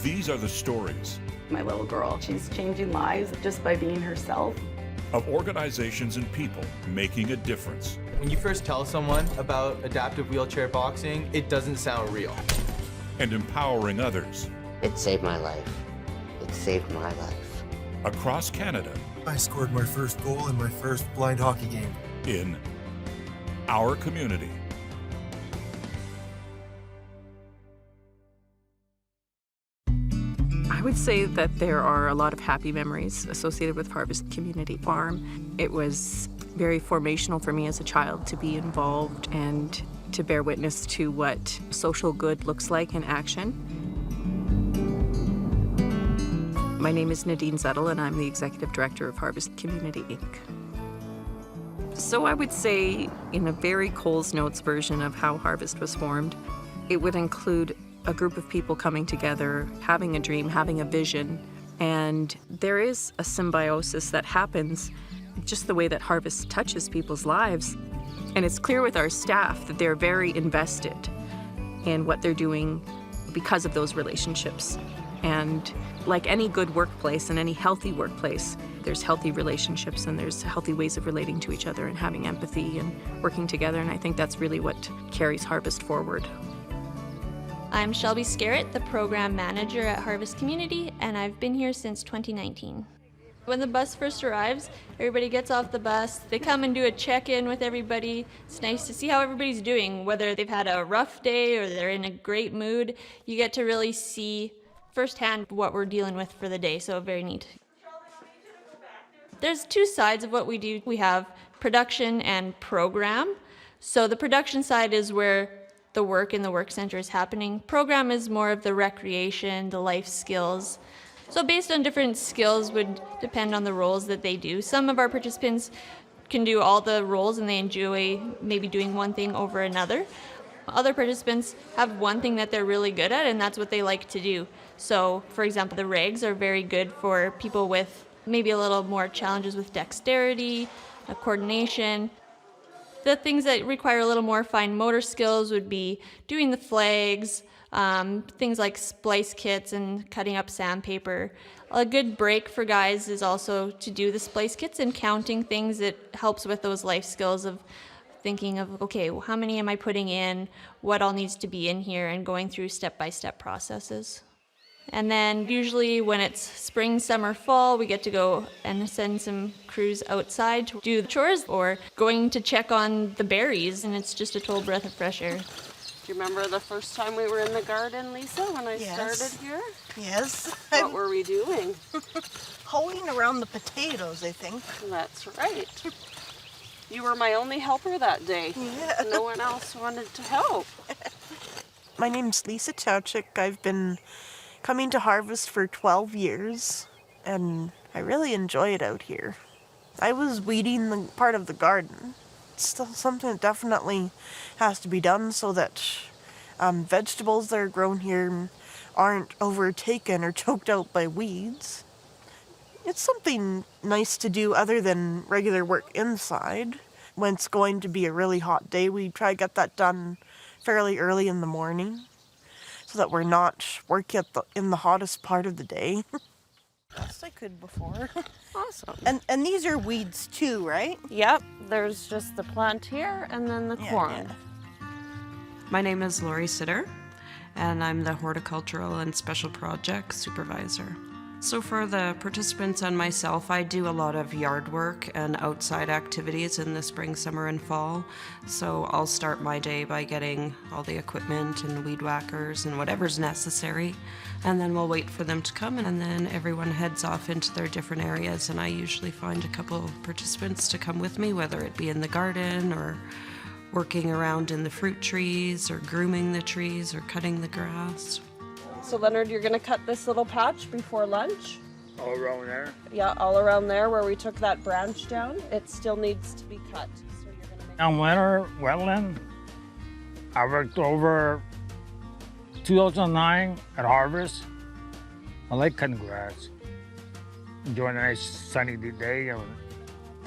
These are the stories My little girl, she's changing lives just by being herself. of organizations and people making a difference. When you first tell someone about adaptive wheelchair boxing, it doesn't sound real. And empowering others It saved my life. It saved my life. across Canada I scored my first goal in my first blind hockey game. in our community. I would say that there are a lot of happy memories associated with Harvest Community Farm. It was very formational for me as a child to be involved and to bear witness to what social good looks like in action. My name is Nadine Zettl, and I'm the Executive Director of Harvest Community, Inc. So I would say, in a very Coles Notes version of how Harvest was formed, it would include a group of people coming together, having a dream, having a vision, and there is a symbiosis that happens just the way that Harvest touches people's lives. And it's clear with our staff that they're very invested in what they're doing because of those relationships. And like any good workplace and any healthy workplace, there's healthy relationships and there's healthy ways of relating to each other and having empathy and working together. And I think that's really what carries Harvest forward. I'm Shelby Scarrett, the program manager at Harvest Community, and I've been here since 2019. When the bus first arrives, everybody gets off the bus. They come and do a check-in with everybody. It's nice to see how everybody's doing, whether they've had a rough day or they're in a great mood. You get to really see firsthand what we're dealing with for the day, so very neat. There's two sides of what we do. We have production and program. So the production side is where the work in the work center is happening. Program is more of the recreation, the life skills. So based on different skills would depend on the roles that they do. Some of our participants can do all the roles and they enjoy maybe doing one thing over another. Other participants have one thing that they're really good at and that's what they like to do. So for example, the regs are very good for people with maybe a little more challenges with dexterity, coordination. The things that require a little more fine motor skills would be doing the flags, things like splice kits and cutting up sandpaper. A good break for guys is also to do the splice kits and counting things. It helps with those life skills of thinking of, okay, well, how many am I putting in, what all needs to be in here, and going through step-by-step processes. And then usually when it's spring, summer, fall, we get to go and send some crews outside to do the chores or going to check on the berries, and it's just a total breath of fresh air. Do you remember the first time we were in the garden, Lisa, when I started here? Yes. What were we doing? Hoeing around the potatoes, I think. That's right. You were my only helper that day. Yeah. No one else wanted to help. My name's Lisa Tauchik. I've been coming to Harvest for 12 years, and I really enjoy it out here. I was weeding the part of the garden. It's still something that definitely has to be done so that vegetables that are grown here aren't overtaken or choked out by weeds. It's something nice to do other than regular work inside. When it's going to be a really hot day, we try to get that done fairly early in the morning so that we're not working in the hottest part of the day. Best I could before. Awesome. And these are weeds too, right? Yep, there's just the plant here and then the corn. Yeah. My name is Lori Sitter, and I'm the Horticultural and Special Projects Supervisor. So for the participants and myself, I do a lot of yard work and outside activities in the spring, summer, and fall. So I'll start my day by getting all the equipment and weed whackers and whatever's necessary. And then we'll wait for them to come, and then everyone heads off into their different areas. And I usually find a couple of participants to come with me, whether it be in the garden or working around in the fruit trees or grooming the trees or cutting the grass. So Leonard, you're gonna cut this little patch before lunch? All around there? Yeah, all around there where we took that branch down. It still needs to be cut. So you're gonna make On winter wetland, I worked over 2009 at Harvest. I like cutting grass. Enjoying a nice sunny day and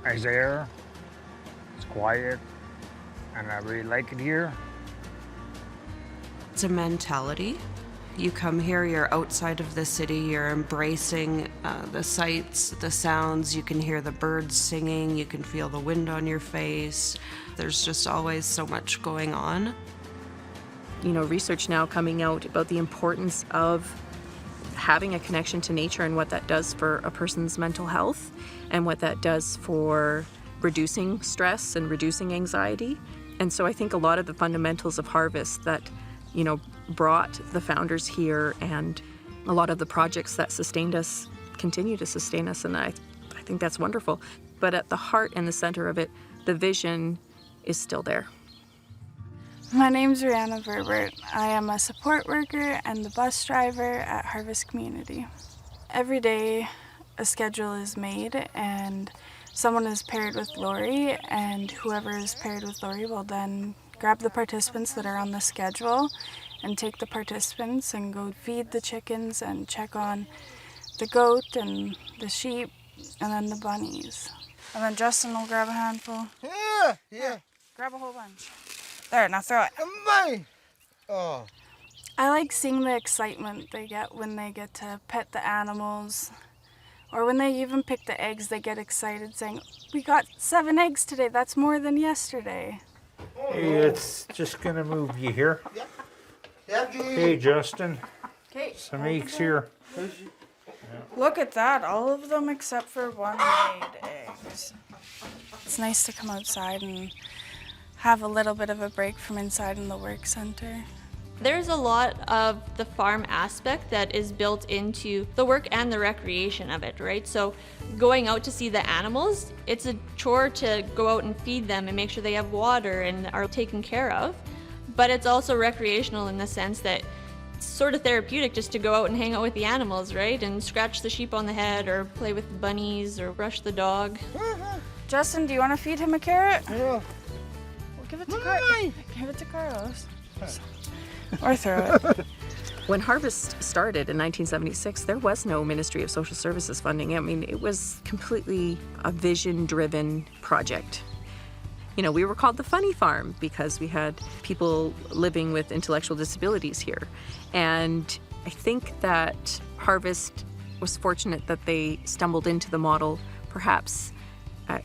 nice air. It's quiet, and I really like it here. It's a mentality. You come here, you're outside of the city, you're embracing the sights, the sounds, you can hear the birds singing, you can feel the wind on your face. There's just always so much going on. You know, research now coming out about the importance of having a connection to nature and what that does for a person's mental health and what that does for reducing stress and reducing anxiety. And so I think a lot of the fundamentals of Harvest that, you know, brought the founders here and a lot of the projects that sustained us continue to sustain us, and I think that's wonderful. But at the heart and the center of it, the vision is still there. My name's Rihanna Verbert. I am a support worker and the bus driver at Harvest Community. Every day a schedule is made and someone is paired with Lori, and whoever is paired with Lori will then grab the participants that are on the schedule and take the participants and go feed the chickens and check on the goat and the sheep and then the bunnies. And then Justin will grab a handful. Yeah. Grab a whole bunch. There, now throw it. Oh. I like seeing the excitement they get when they get to pet the animals. Or when they even pick the eggs, they get excited saying, "We got 7 eggs today, that's more than yesterday." Hey, it's just gonna move you here. Hey, Justin. Okay. Some eggs here. Look at that, all of them except for one laid eggs. It's nice to come outside and have a little bit of a break from inside in the work center. There's a lot of the farm aspect that is built into the work and the recreation of it, right? So going out to see the animals, it's a chore to go out and feed them and make sure they have water and are taken care of. But it's also recreational in the sense that it's sort of therapeutic just to go out and hang out with the animals, right? And scratch the sheep on the head or play with the bunnies or brush the dog. Justin, do you want to feed him a carrot? Yeah. Well, give it to Carlos. Give it to Carlos. Or throw it. When Harvest started in 1976, there was no Ministry of Social Services funding. I mean, it was completely a vision-driven project. You know, we were called the Funny Farm because we had people living with intellectual disabilities here. And I think that Harvest was fortunate that they stumbled into the model, perhaps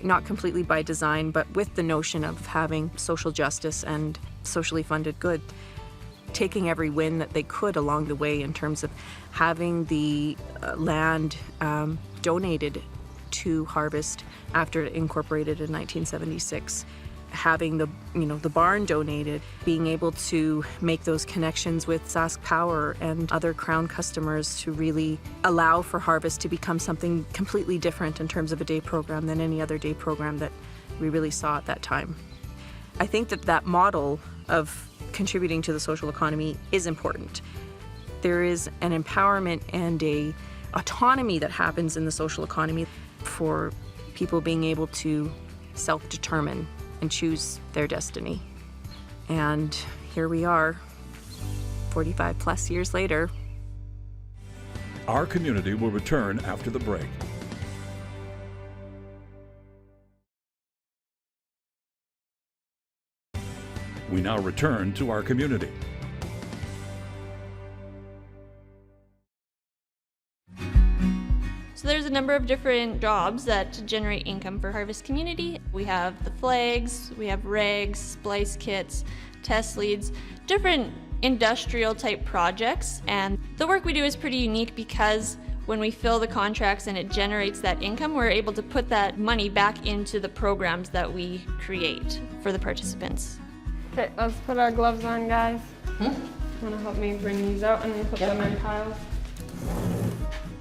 not completely by design, but with the notion of having social justice and socially funded good, taking every win that they could along the way in terms of having the land donated to Harvest after it incorporated in 1976, having the barn donated, being able to make those connections with Sask Power and other Crown customers to really allow for Harvest to become something completely different in terms of a day program than any other day program that we really saw at that time. I think that model of contributing to the social economy is important. There is an empowerment and a autonomy that happens in the social economy for people being able to self-determine and choose their destiny. And here we are, 45 plus years later. Our community will return after the break. We now return to our community. So there's a number of different jobs that generate income for Harvest Community. We have the flags, we have rags, splice kits, test leads, different industrial type projects. And the work we do is pretty unique because when we fill the contracts and it generates that income, we're able to put that money back into the programs that we create for the participants. Okay, let's put our gloves on, guys. Want to help me bring these out and put them in piles?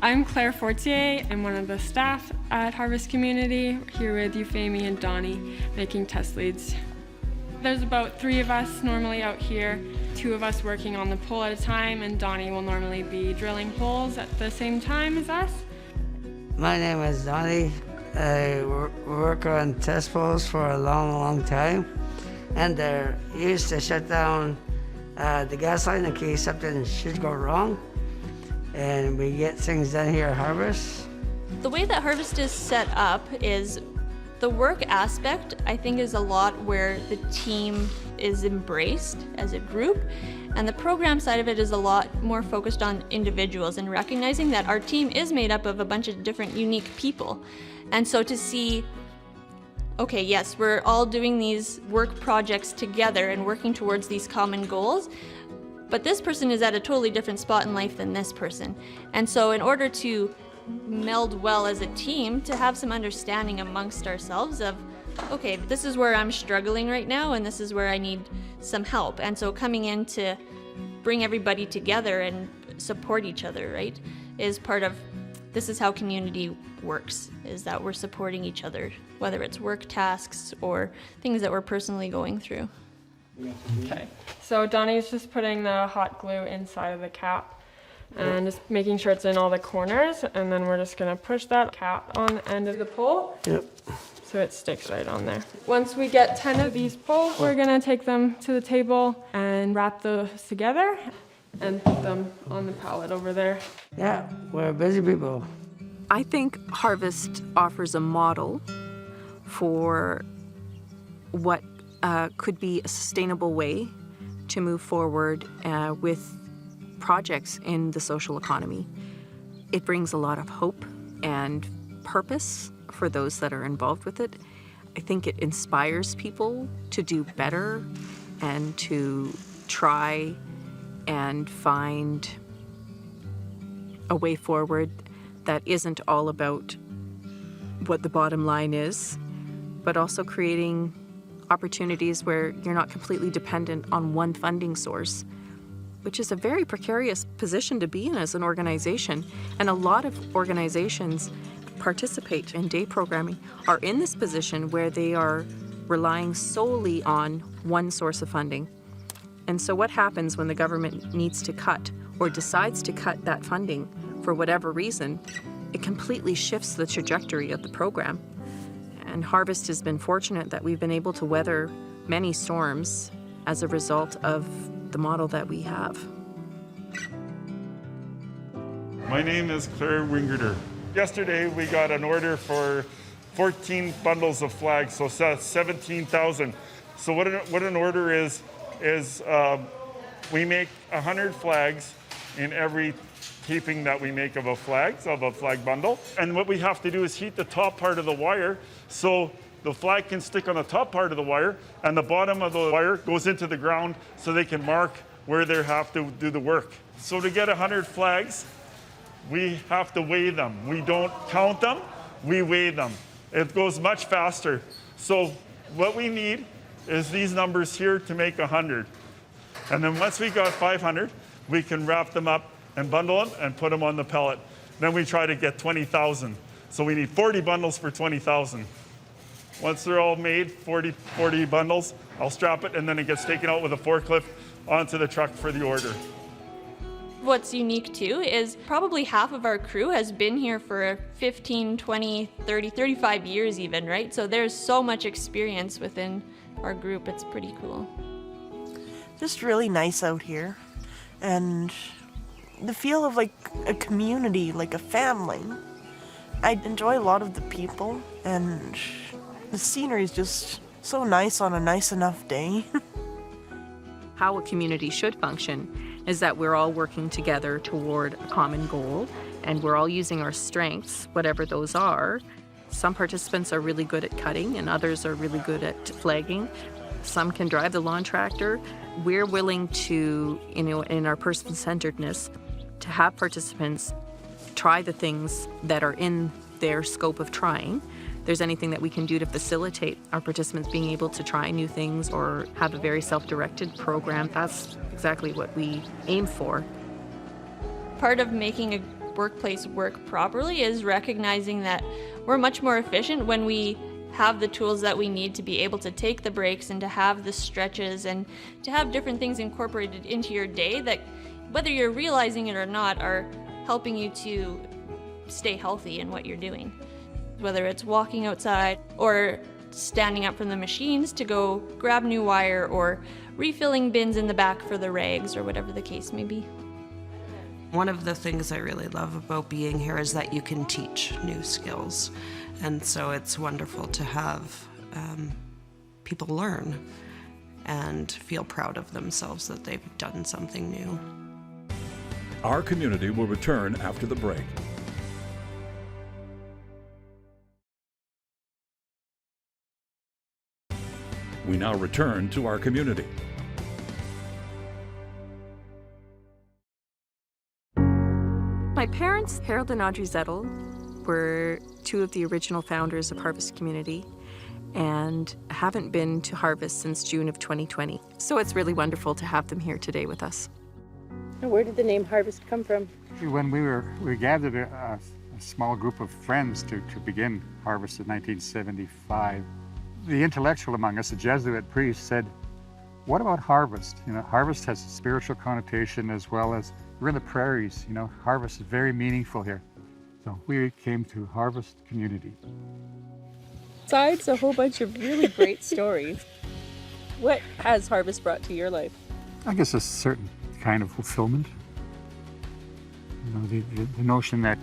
I'm Claire Fortier. I'm one of the staff at Harvest Community, here with Euphemie and Donnie making test leads. There's about 3 of us normally out here, 2 of us working on the pole at a time, and Donnie will normally be drilling holes at the same time as us. My name is Donnie. I work on test poles for a long time. And they're used to shut down the gas line in case something should go wrong. And we get things done here at Harvest. The way that Harvest is set up is the work aspect, I think, is a lot where the team is embraced as a group. And the program side of it is a lot more focused on individuals and recognizing that our team is made up of a bunch of different unique people. And so to see, okay, yes, we're all doing these work projects together and working towards these common goals, but this person is at a totally different spot in life than this person. And so in order to meld well as a team, to have some understanding amongst ourselves of, okay, this is where I'm struggling right now and this is where I need some help. And so coming in to bring everybody together and support each other, right, is part of, this is how community works, is that we're supporting each other, whether it's work tasks or things that we're personally going through. Okay, so Donnie's just putting the hot glue inside of the cap and just making sure it's in all the corners, and then we're just gonna push that cap on the end of the pole. Yep. So it sticks right on there. Once we get 10 of these poles, we're gonna take them to the table and wrap those together and put them on the pallet over there. Yeah, we're busy people. I think Harvest offers a model for what could be a sustainable way to move forward with projects in the social economy. It brings a lot of hope and purpose for those that are involved with it. I think it inspires people to do better and to try and find a way forward that isn't all about what the bottom line is, but also creating opportunities where you're not completely dependent on one funding source, which is a very precarious position to be in as an organization. And a lot of organizations participate in day programming are in this position where they are relying solely on one source of funding. And so what happens when the government needs to cut or decides to cut that funding for whatever reason, it completely shifts the trajectory of the program. And Harvest has been fortunate that we've been able to weather many storms as a result of the model that we have. My name is Claire Wingerter. Yesterday we got an order for 14 bundles of flags, so that's 17,000. So what an order is we make 100 flags in every taping that we make of a flag bundle. And what we have to do is heat the top part of the wire so the flag can stick on the top part of the wire and the bottom of the wire goes into the ground so they can mark where they have to do the work. So to get 100 flags, we have to weigh them. We don't count them, we weigh them. It goes much faster. So what we need is these numbers here to make 100. And then once we got 500, we can wrap them up and bundle them and put them on the pellet. Then we try to get 20,000. So we need 40 bundles for 20,000. Once they're all made, 40 bundles, I'll strap it and then it gets taken out with a forklift onto the truck for the order. What's unique too is probably half of our crew has been here for 15, 20, 30, 35 years even, right? So there's so much experience within our group, it's pretty cool. Just really nice out here. And the feel of like a community, like a family. I enjoy a lot of the people, and the scenery is just so nice on a nice enough day. How a community should function is that we're all working together toward a common goal, and we're all using our strengths, whatever those are. Some participants are really good at cutting, and others are really good at flagging. Some can drive the lawn tractor. We're willing to, in our person-centeredness, to have participants try the things that are in their scope of trying. If there's anything that we can do to facilitate our participants being able to try new things or have a very self-directed program, that's exactly what we aim for. Part of making a workplace work properly is recognizing that we're much more efficient when we have the tools that we need to be able to take the breaks and to have the stretches and to have different things incorporated into your day that, whether you're realizing it or not, are helping you to stay healthy in what you're doing. Whether it's walking outside or standing up from the machines to go grab new wire or refilling bins in the back for the rags or whatever the case may be. One of the things I really love about being here is that you can teach new skills. And so it's wonderful to have people learn and feel proud of themselves that they've done something new. Our community will return after the break. We now return to our community. My parents, Harold and Audrey Zettl, were two of the original founders of Harvest Community and haven't been to Harvest since June of 2020. So it's really wonderful to have them here today with us. Where did the name Harvest come from? When we gathered a small group of friends to begin Harvest in 1975, the intellectual among us, a Jesuit priest, said, what about harvest? You know, harvest has a spiritual connotation as well as we're in the prairies. You know, harvest is very meaningful here. So we came to Harvest Community. Besides a whole bunch of really great stories, what has Harvest brought to your life? I guess a certain kind of fulfillment. You know, the notion that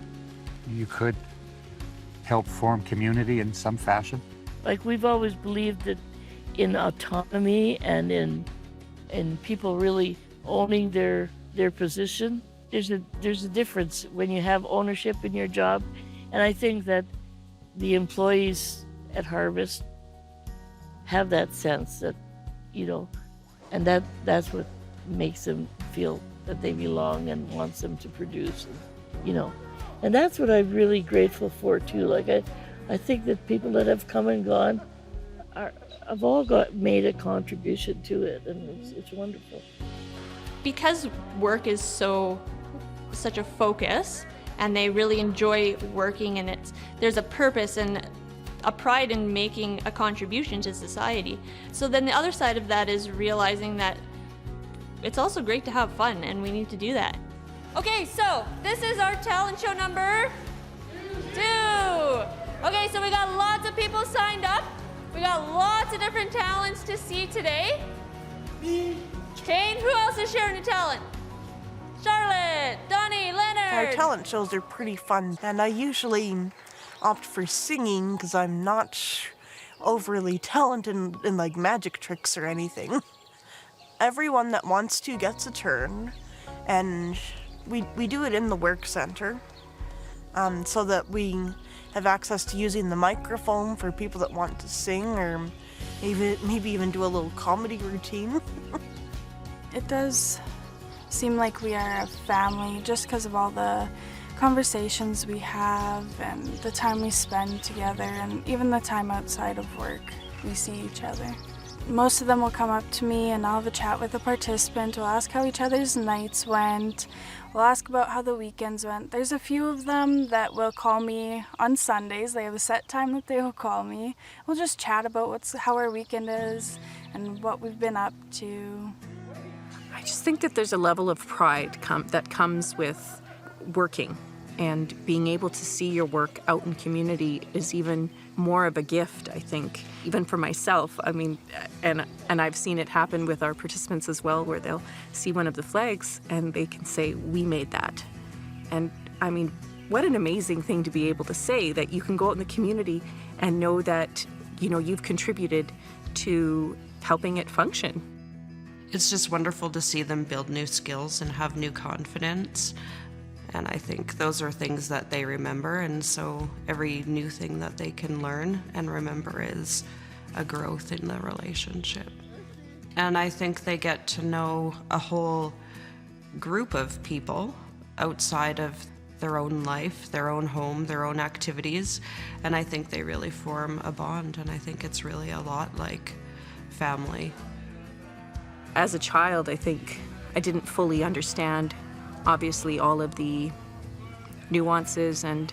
you could help form community in some fashion. Like, we've always believed that in autonomy and in people really owning their position. There's a difference when you have ownership in your job, and I think that the employees at Harvest have that sense that, you know, and that's what makes them feel that they belong and wants them to produce, and, you know, and that's what I'm really grateful for too. Like, I think that people that have come and gone have all made a contribution to it, and it's wonderful. Because work is such a focus, and they really enjoy working, and there's a purpose and a pride in making a contribution to society. So then the other side of that is realizing that it's also great to have fun, and we need to do that. Okay, so this is our talent show number 2. Okay, so we got lots of people signed up. We got lots of different talents to see today. Kane, who else is sharing a talent? Charlotte, Donnie, Leonard. Our talent shows are pretty fun, and I usually opt for singing because I'm not overly talented in like magic tricks or anything. Everyone that wants to gets a turn, and we do it in the work center, so that we have access to using the microphone for people that want to sing, or maybe even do a little comedy routine. It does seem like we are a family just because of all the conversations we have and the time we spend together, and even the time outside of work we see each other. Most of them will come up to me and I'll have a chat with a participant. We'll ask how each other's nights went. We'll ask about how the weekends went. There's a few of them that will call me on Sundays. They have a set time that they will call me. We'll just chat about how our weekend is and what we've been up to. I just think that there's a level of pride that comes with working, and being able to see your work out in community is even more of a gift, I think, even for myself. I mean, and I've seen it happen with our participants as well, where they'll see one of the flags and they can say, we made that. And I mean, what an amazing thing to be able to say, that you can go out in the community and know that, you know, you've contributed to helping it function. It's just wonderful to see them build new skills and have new confidence. And I think those are things that they remember, and so every new thing that they can learn and remember is a growth in the relationship. And I think they get to know a whole group of people outside of their own life, their own home, their own activities, and I think they really form a bond, and I think it's really a lot like family. As a child, I think I didn't fully understand, obviously, all of the nuances and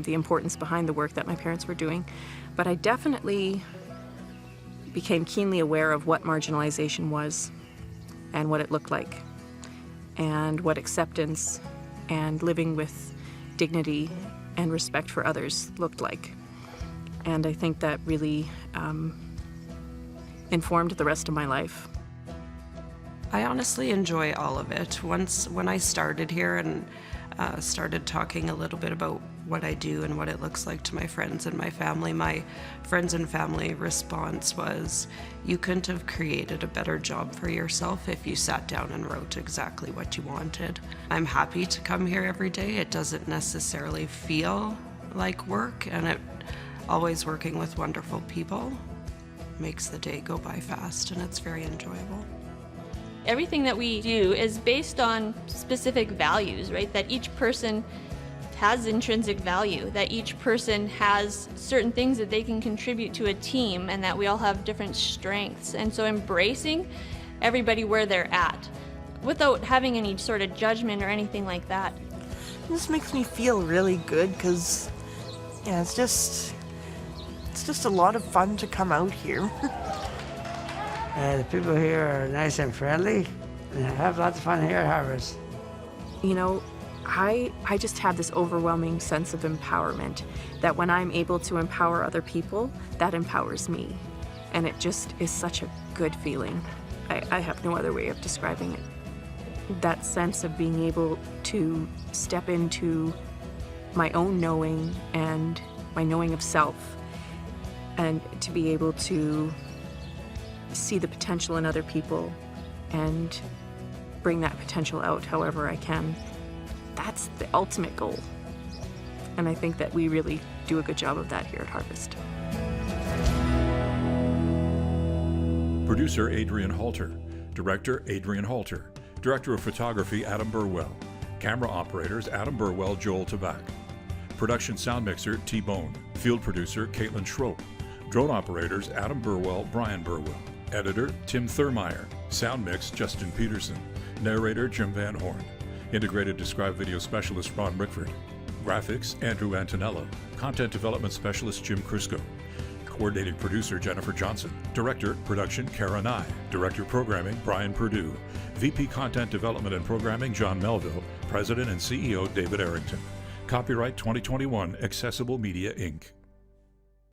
the importance behind the work that my parents were doing, but I definitely became keenly aware of what marginalization was and what it looked like, and what acceptance and living with dignity and respect for others looked like. And I think that really informed the rest of my life. I honestly enjoy all of it. When I started here, and started talking a little bit about what I do and what it looks like to my friends and my family. My friends and family response was, you couldn't have created a better job for yourself if you sat down and wrote exactly what you wanted. I'm happy to come here every day. It doesn't necessarily feel like work, and always working with wonderful people makes the day go by fast, and it's very enjoyable. Everything that we do is based on specific values, right? That each person has intrinsic value, that each person has certain things that they can contribute to a team, and that we all have different strengths. And so embracing everybody where they're at without having any sort of judgment or anything like that. This makes me feel really good because, yeah, it's just a lot of fun to come out here. The people here are nice and friendly, and I have lots of fun here at Harvest. You know, I just have this overwhelming sense of empowerment, that when I'm able to empower other people, that empowers me. And it just is such a good feeling. I have no other way of describing it. That sense of being able to step into my own knowing and my knowing of self, and to be able to see the potential in other people and bring that potential out however I can. That's the ultimate goal. And I think that we really do a good job of that here at Harvest. Producer Adrian Halter. Director Adrian Halter. Director of Photography Adam Burwell. Camera operators Adam Burwell, Joel Tabak. Production sound mixer T-Bone. Field producer Caitlin Schroep. Drone operators Adam Burwell, Brian Burwell. Editor Tim Thurmeyer. Sound mix Justin Peterson. Narrator Jim Van Horn. Integrated Describe Video Specialist Ron Rickford. Graphics Andrew Antonello. Content Development Specialist Jim Crisco. Coordinating Producer Jennifer Johnson. Director Production Kara Nye. Director Programming Brian Perdue. VP Content Development and Programming John Melville. President and CEO David Arrington. Copyright 2021 Accessible Media Inc.